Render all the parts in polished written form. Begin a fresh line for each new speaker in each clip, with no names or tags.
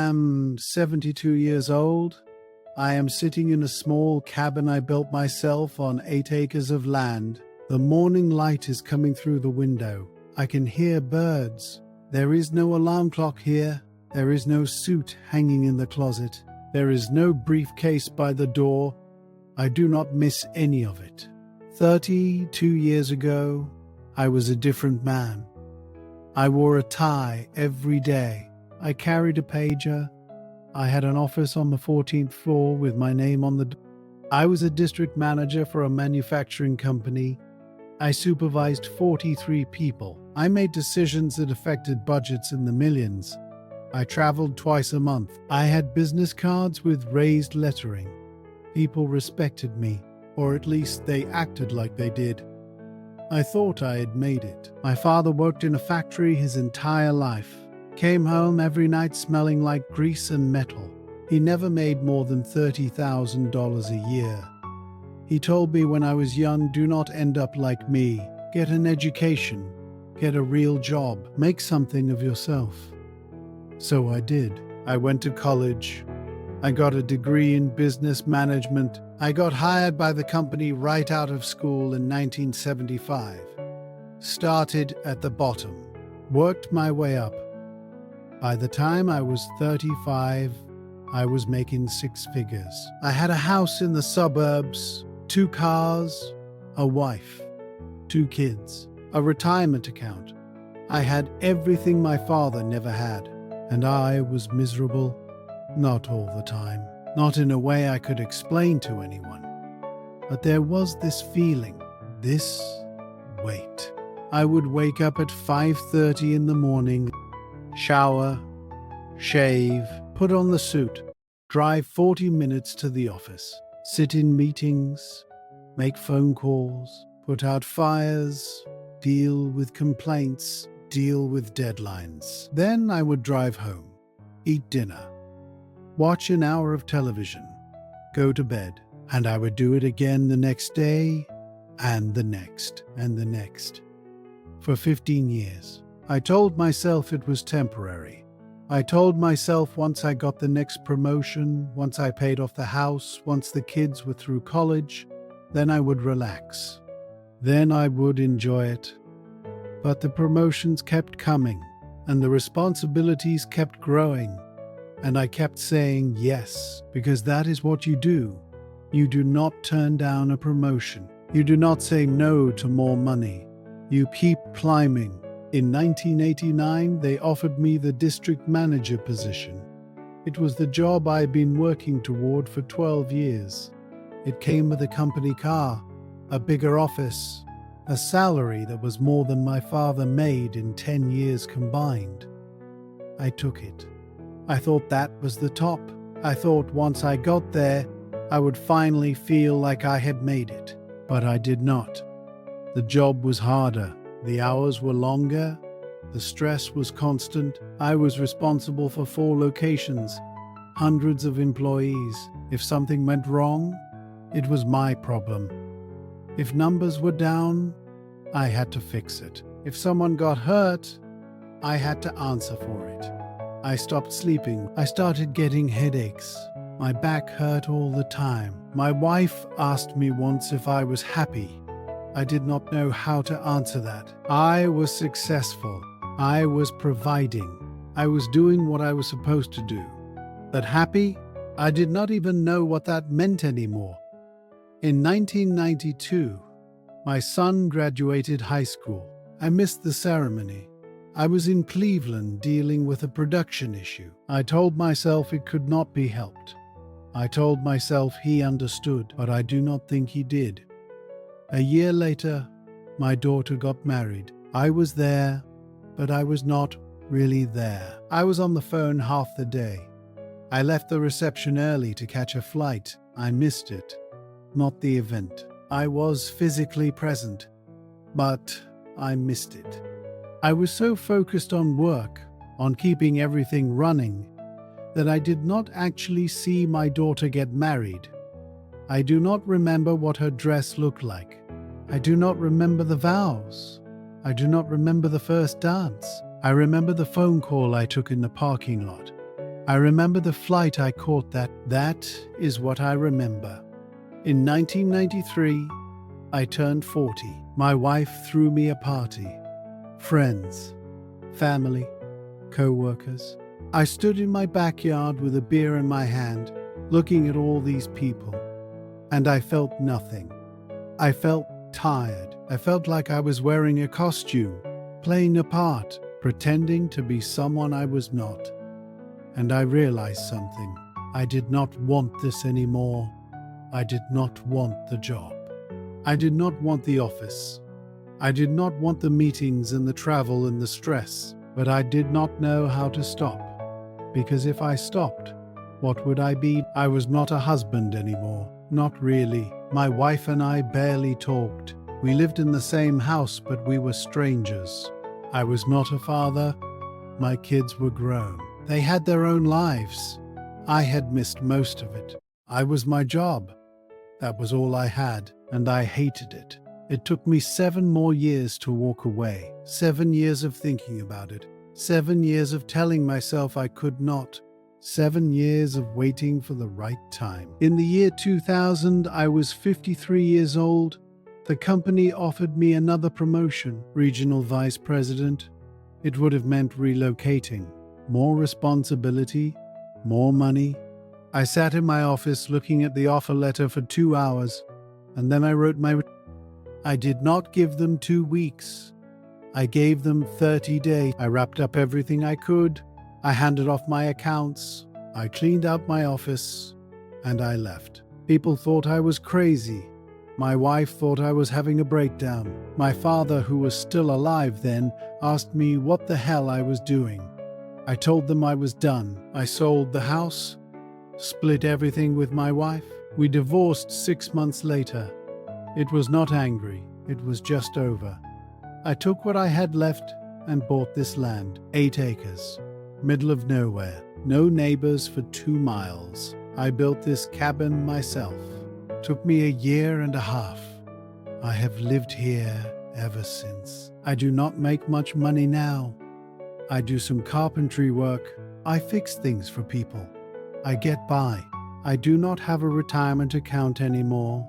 am 72 years old. I am sitting in a small cabin I built myself on 8 acres of land. The morning light is coming through the window. I can hear birds. There is no alarm clock here. There is no suit hanging in the closet. There is no briefcase by the door. I do not miss any of it. 32 years ago, I was a different man. I wore a tie every day. I carried a pager. I had an office on the 14th floor with my name on the door. I was a district manager for a manufacturing company. I supervised 43 people. I made decisions that affected budgets in the millions. I traveled twice a month. I had business cards with raised lettering. People respected me, or at least they acted like they did. I thought I had made it. My father worked in a factory his entire life. Came home every night smelling like grease and metal. He never made more than $30,000 a year. He told me when I was young, do not end up like me. Get an education. Get a real job. Make something of yourself. So I did. I went to college. I got a degree in business management. I got hired by the company right out of school in 1975. Started at the bottom. Worked my way up. By the time I was 35, I was making 6 figures. I had a house in the suburbs, 2 cars, a wife, 2 kids, a retirement account. I had everything my father never had, and I was miserable, not all the time, not in a way I could explain to anyone. But there was this feeling, this weight. I would wake up at 5:30 in the morning, shower, shave, put on the suit, drive 40 minutes to the office, sit in meetings, make phone calls, put out fires, deal with complaints, deal with deadlines. Then I would drive home, eat dinner, watch an hour of television, go to bed, and I would do it again the next day, and the next, and the next. For 15 years. I told myself it was temporary. I told myself once I got the next promotion, once I paid off the house, once the kids were through college, then I would relax. Then I would enjoy it. But the promotions kept coming, and the responsibilities kept growing, and I kept saying yes, because that is what you do. You do not turn down a promotion. You do not say no to more money. You keep climbing. In 1989, they offered me the district manager position. It was the job I had been working toward for 12 years. It came with a company car, a bigger office, a salary that was more than my father made in 10 years combined. I took it. I thought that was the top. I thought once I got there, I would finally feel like I had made it. But I did not. The job was harder. The hours were longer. The stress was constant. I was responsible for 4 locations, hundreds of employees. If something went wrong, it was my problem. If numbers were down, I had to fix it. If someone got hurt, I had to answer for it. I stopped sleeping. I started getting headaches. My back hurt all the time. My wife asked me once if I was happy. I did not know how to answer that. I was successful. I was providing. I was doing what I was supposed to do. But happy? I did not even know what that meant anymore. In 1992, my son graduated high school. I missed the ceremony. I was in Cleveland dealing with a production issue. I told myself it could not be helped. I told myself he understood, but I do not think he did. A year later, my daughter got married. I was there, but I was not really there. I was on the phone half the day. I left the reception early to catch a flight. I missed it, not the event. I was physically present, but I missed it. I was so focused on work, on keeping everything running, that I did not actually see my daughter get married. I do not remember what her dress looked like. I do not remember the vows. I do not remember the first dance. I remember the phone call I took in the parking lot. I remember the flight I caught. That is what I remember. In 1993, I turned 40. My wife threw me a party. Friends, family, co-workers. I stood in my backyard with a beer in my hand, looking at all these people, and I felt nothing. I felt tired. I felt like I was wearing a costume, playing a part, pretending to be someone I was not. And I realized something. I did not want this anymore. I did not want the job. I did not want the office. I did not want the meetings and the travel and the stress, but I did not know how to stop. Because if I stopped, what would I be? I was not a husband anymore. Not really. My wife and I barely talked. We lived in the same house, but we were strangers. I was not a father. My kids were grown. They had their own lives. I had missed most of it. I was my job. That was all I had, and I hated it. It took me 7 more years to walk away. 7 years of thinking about it. 7 years of telling myself I could not. 7 years of waiting for the right time. In the year 2000, I was 53 years old. The company offered me another promotion, regional vice president. It would have meant relocating. More responsibility, more money. I sat in my office looking at the offer letter for 2 hours, and then I wrote I did not give them 2 weeks. I gave them 30 days. I wrapped up everything I could. I handed off my accounts. I cleaned up my office, and I left. People thought I was crazy. My wife thought I was having a breakdown. My father, who was still alive then, asked me what the hell I was doing. I told them I was done. I sold the house, split everything with my wife. We divorced 6 months later. It was not angry. It was just over. I took what I had left and bought this land, 8 acres, middle of nowhere, no neighbors for 2 miles. I built this cabin myself. Took me a year and a half. I have lived here ever since. I do not make much money now. I do some carpentry work. I fix things for people. I get by. I do not have a retirement account anymore.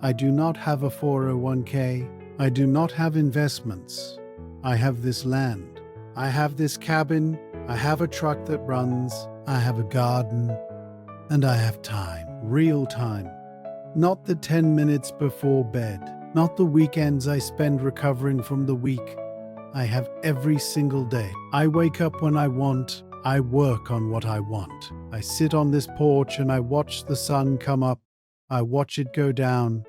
I do not have a 401k. I do not have investments. I have this land. I have this cabin. I have a truck that runs. I have a garden. And I have time. Real time. Not the 10 minutes before bed. Not the weekends I spend recovering from the week. I have every single day. I wake up when I want. I work on what I want. I sit on this porch and I watch the sun come up. I watch it go down.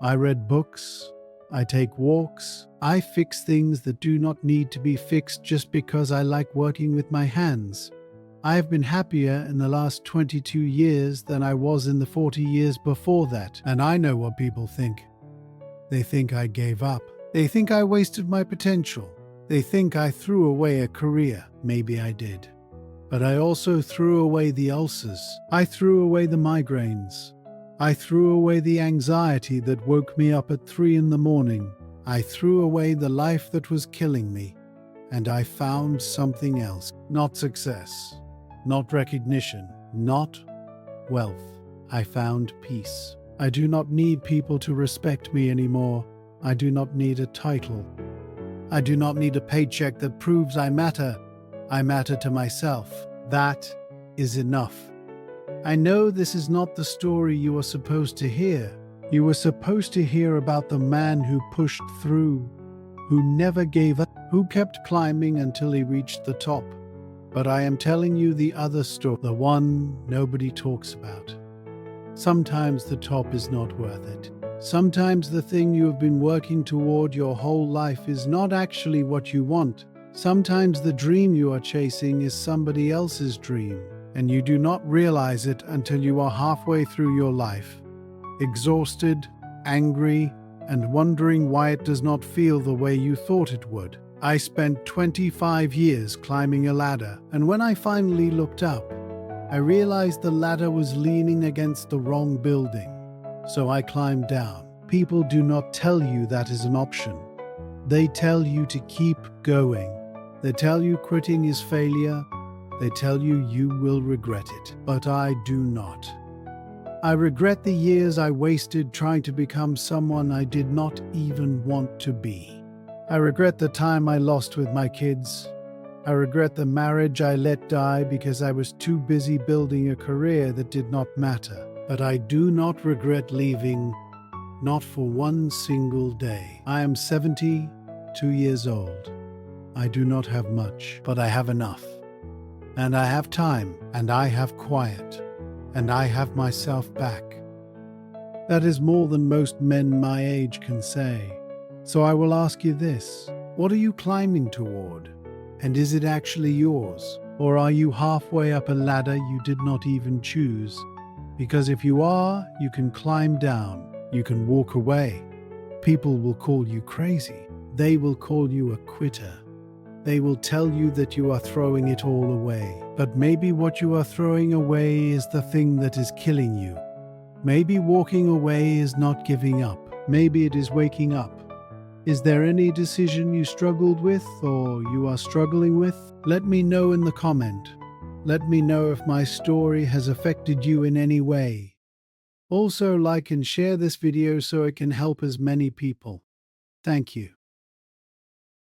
I read books. I take walks. I fix things that do not need to be fixed just because I like working with my hands. I have been happier in the last 22 years than I was in the 40 years before that. And I know what people think. They think I gave up. They think I wasted my potential. They think I threw away a career. Maybe I did. But I also threw away the ulcers. I threw away the migraines. I threw away the anxiety that woke me up at 3 in the morning. I threw away the life that was killing me. And I found something else. Not success. Not recognition. Not wealth. I found peace. I do not need people to respect me anymore. I do not need a title. I do not need a paycheck that proves I matter. I matter to myself. That is enough. I know this is not the story you are supposed to hear. You were supposed to hear about the man who pushed through, who never gave up, who kept climbing until he reached the top. But I am telling you the other story, the one nobody talks about. Sometimes the top is not worth it. Sometimes the thing you have been working toward your whole life is not actually what you want. Sometimes the dream you are chasing is somebody else's dream, and you do not realize it until you are halfway through your life, exhausted, angry, and wondering why it does not feel the way you thought it would. I spent 25 years climbing a ladder, and when I finally looked up, I realized the ladder was leaning against the wrong building. So I climbed down. People do not tell you that is an option. They tell you to keep going. They tell you quitting is failure. They tell you you will regret it, but I do not. I regret the years I wasted trying to become someone I did not even want to be. I regret the time I lost with my kids. I regret the marriage I let die because I was too busy building a career that did not matter. But I do not regret leaving, not for one single day. I am 72 years old. I do not have much, but I have enough. And I have time, and I have quiet, and I have myself back. That is more than most men my age can say. So I will ask you this: what are you climbing toward? And is it actually yours? Or are you halfway up a ladder you did not even choose? Because if you are, you can climb down, you can walk away. People will call you crazy. They will call you a quitter. They will tell you that you are throwing it all away. But maybe what you are throwing away is the thing that is killing you. Maybe walking away is not giving up. Maybe it is waking up. Is there any decision you struggled with or you are struggling with? Let me know in the comment. Let me know if my story has affected you in any way. Also, like and share this video so it can help as many people. Thank you.